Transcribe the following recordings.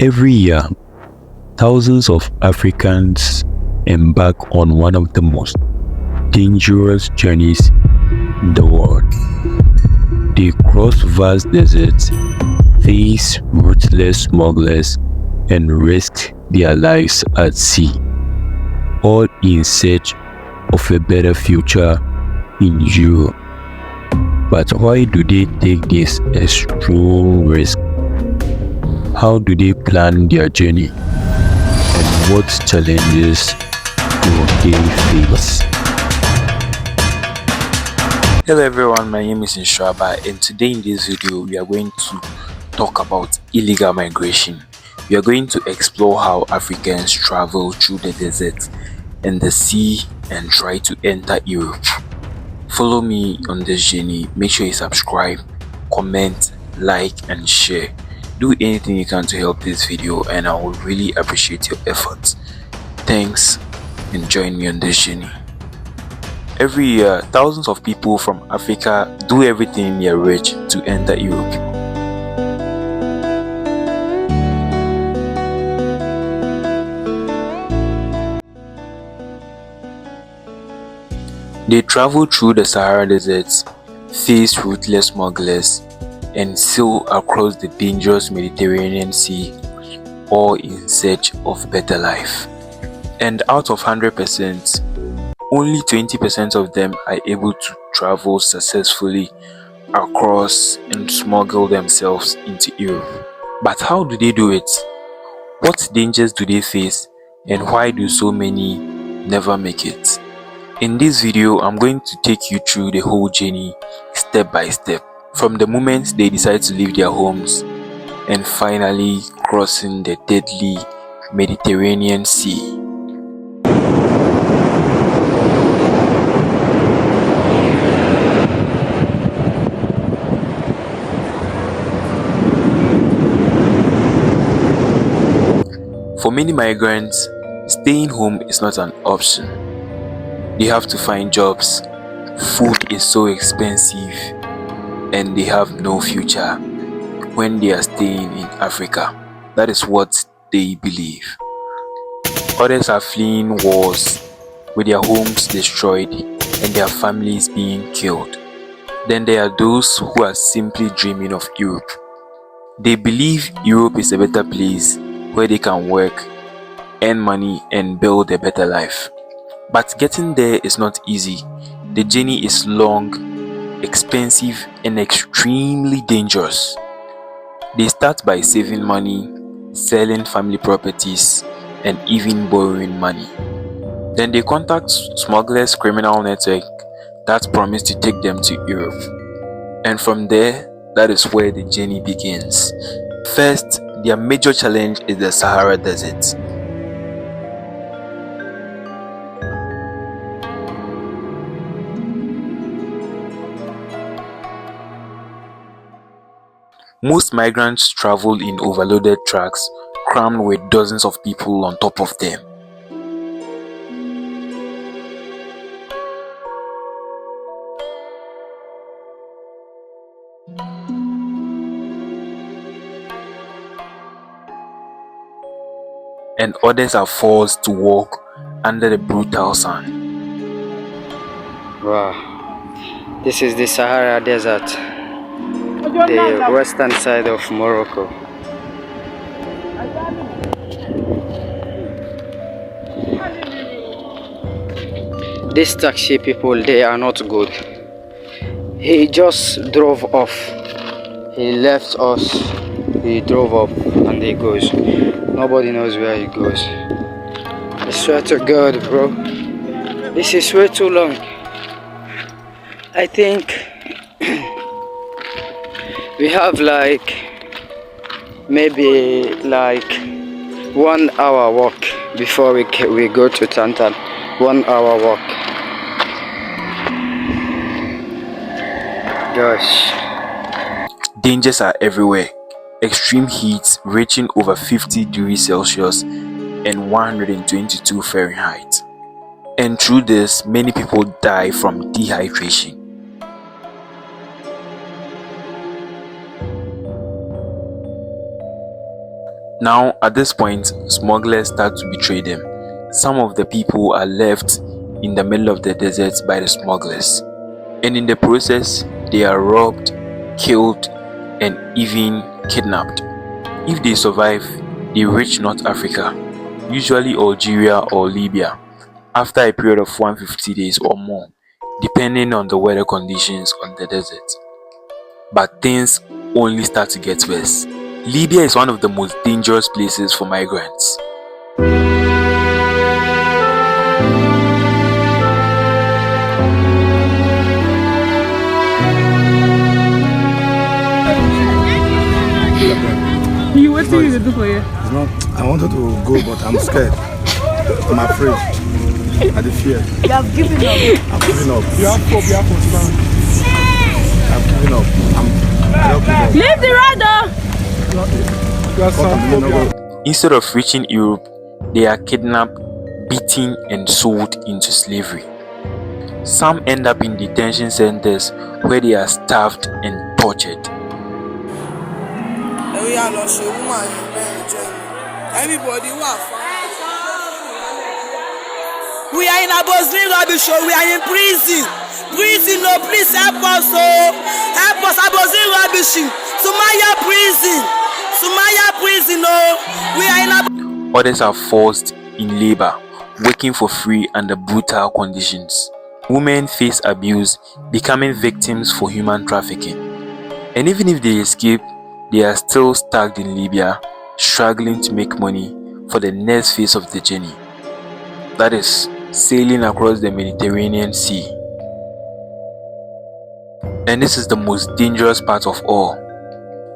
Every year, thousands of Africans embark on one of the most dangerous journeys in the world. They cross vast deserts, face ruthless smugglers, and risk their lives at sea, all in search of a better future in Europe. But why do they take this extreme risk? How do they plan their journey? And what challenges will they face? Hello everyone, my name is Inshwaba, and today in this video we are going to talk about illegal migration. We are going to explore how Africans travel through the desert and the sea and try to enter Europe. Follow me on this journey. Make sure you subscribe, comment, like and share. Do anything you can to help this video, and I will really appreciate your efforts. Thanks, and join me on this journey. Every year, thousands of people from Africa do everything in their reach to enter Europe. They travel through the Sahara deserts, face ruthless smugglers, and sail across the dangerous Mediterranean Sea, all in search of better life. And out of 100%, only 20% of them are able to travel successfully across and smuggle themselves into Europe. But how do they do it? What dangers do they face, and why do so many never make it? In this video, I'm going to take you through the whole journey step by step, from the moment they decide to leave their homes and finally crossing the deadly Mediterranean Sea. For many migrants, staying home is not an option. They have to find jobs, food is so expensive, and they have no future when they are staying in Africa. That is what they believe. Others are fleeing wars with their homes destroyed and their families being killed. Then there are those who are simply dreaming of Europe. They believe Europe is a better place where they can work, earn money, and build a better life. But getting there is not easy. The journey is long, expensive, and extremely dangerous. They start by saving money, selling family properties, and even borrowing money. Then they contact smugglers' criminal network that promise to take them to Europe. And from there, that is where the journey begins. First, their major challenge is the Sahara Desert. Most migrants travel in overloaded trucks crammed with dozens of people on top of them. And others are forced to walk under the brutal sun. Wow, this is the Sahara Desert, the western side of Morocco. These taxi people, they are not good. He just drove off. He left us, he drove off, and he goes. Nobody knows where he goes. I swear to God, bro, this is way too long. I think we have like maybe like 1 hour walk before we go to Tantan. 1 hour walk. Gosh. Dangers are everywhere. Extreme heat reaching over 50 degrees Celsius and 122 Fahrenheit. And through this, many people die from dehydration. Now, at this point, smugglers start to betray them. Some of the people are left in the middle of the desert by the smugglers, and in the process, they are robbed, killed, and even kidnapped. If they survive, they reach North Africa, usually Algeria or Libya, after a period of 150 days or more, depending on the weather conditions on the desert. But things only start to get worse. Libya is one of the most dangerous places for migrants. What do you do for you? It's not, I wanted to go, but I'm scared. I'm afraid. I do fear. You have given up. I'm giving up. You have hope, you have concern. I'm giving up. I don't give up. Leave the radar! You have some hope, you have... Instead of reaching Europe, they are kidnapped, beaten, and sold into slavery. Some end up in detention centers where they are starved and tortured. Everybody we are in a Bosnia rubbish show. We are in prison. Prison, no, please help us, oh. Help us, a Bosnia rubbish. Sumaya prison. Sumaya prison, oh. We are in a... Others are forced in labor, working for free under brutal conditions. Women face abuse, becoming victims for human trafficking. And even if they escape, they are still stuck in Libya, struggling to make money for the next phase of the journey. That is, sailing across the Mediterranean Sea. And this is the most dangerous part of all.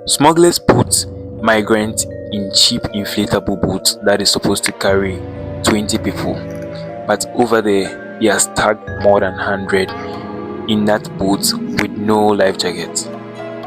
Smugglers put migrants in cheap inflatable boats that is supposed to carry 20 people. But over there, they are stuck more than 100 in that boat with no life jackets.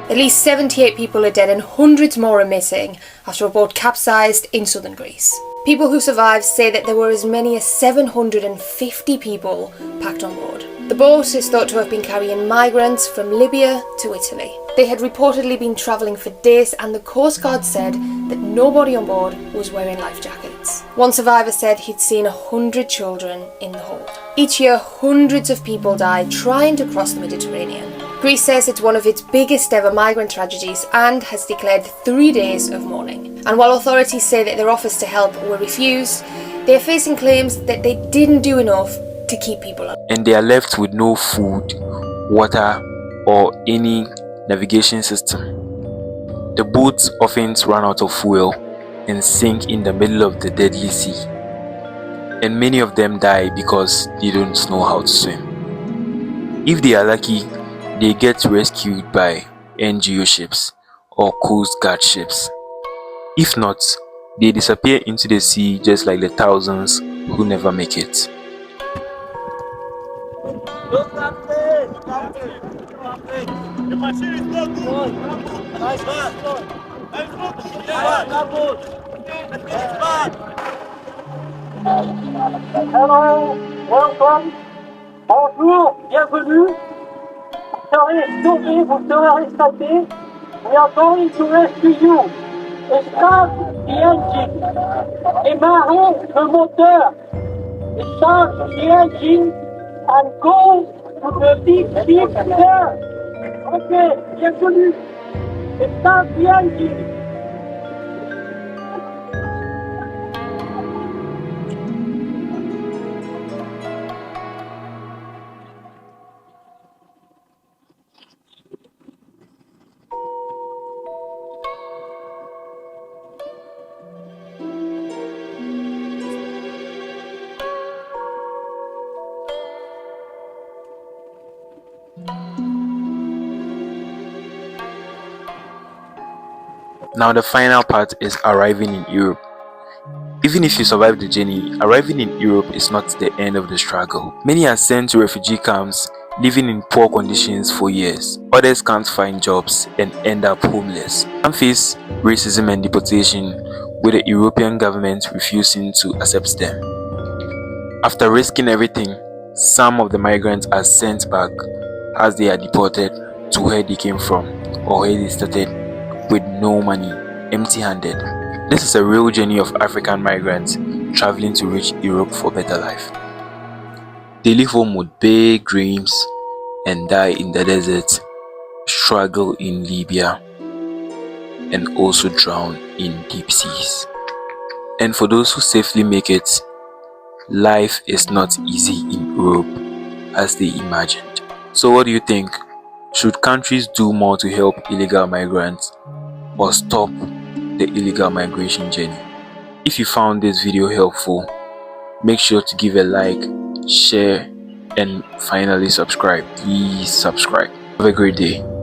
At least 78 people are dead and hundreds more are missing after a boat capsized in southern Greece. People who survived say that there were as many as 750 people packed on board. The boat is thought to have been carrying migrants from Libya to Italy. They had reportedly been travelling for days, and the Coast Guard said that nobody on board was wearing life jackets. One survivor said he'd seen 100 children in the hold. Each year, hundreds of people die trying to cross the Mediterranean. Greece says it's one of its biggest ever migrant tragedies and has declared 3 days of mourning. And while authorities say that their offers to help were refused, they are facing claims that they didn't do enough to keep people alive. And they are left with no food, water, or any navigation system. The boats often run out of fuel and sink in the middle of the deadly sea. And many of them die because they don't know how to swim. If they are lucky, they get rescued by NGO ships or Coast Guard ships. If not, they disappear into the sea just like the thousands who never make it. The machine is not good. Nice man. Hello, welcome. Bonjour, bienvenue. Vous serez sauvés, vous serez rescatés. We are going to rescue you. Start the engine. Démarrez le moteur. Start the engine and go to the big ship there. Okay, bienvenue. Start the engine. Now the final part is arriving in Europe. Even if you survive the journey, arriving in Europe is not the end of the struggle. Many are sent to refugee camps, living in poor conditions for years. Others can't find jobs and end up homeless. Some face racism and deportation, with the European government refusing to accept them. After risking everything, some of the migrants are sent back as they are deported to where they came from or where they started, with no money, empty-handed. This is a real journey of African migrants traveling to reach Europe for better life. They leave home with big dreams and die in the desert, struggle in Libya, and also drown in deep seas. And for those who safely make it, life is not easy in Europe as they imagined. So what do you think? Should countries do more to help illegal migrants or stop the illegal migration journey? If you found this video helpful, make sure to give a like, share, and finally subscribe. Please subscribe. Have a great day.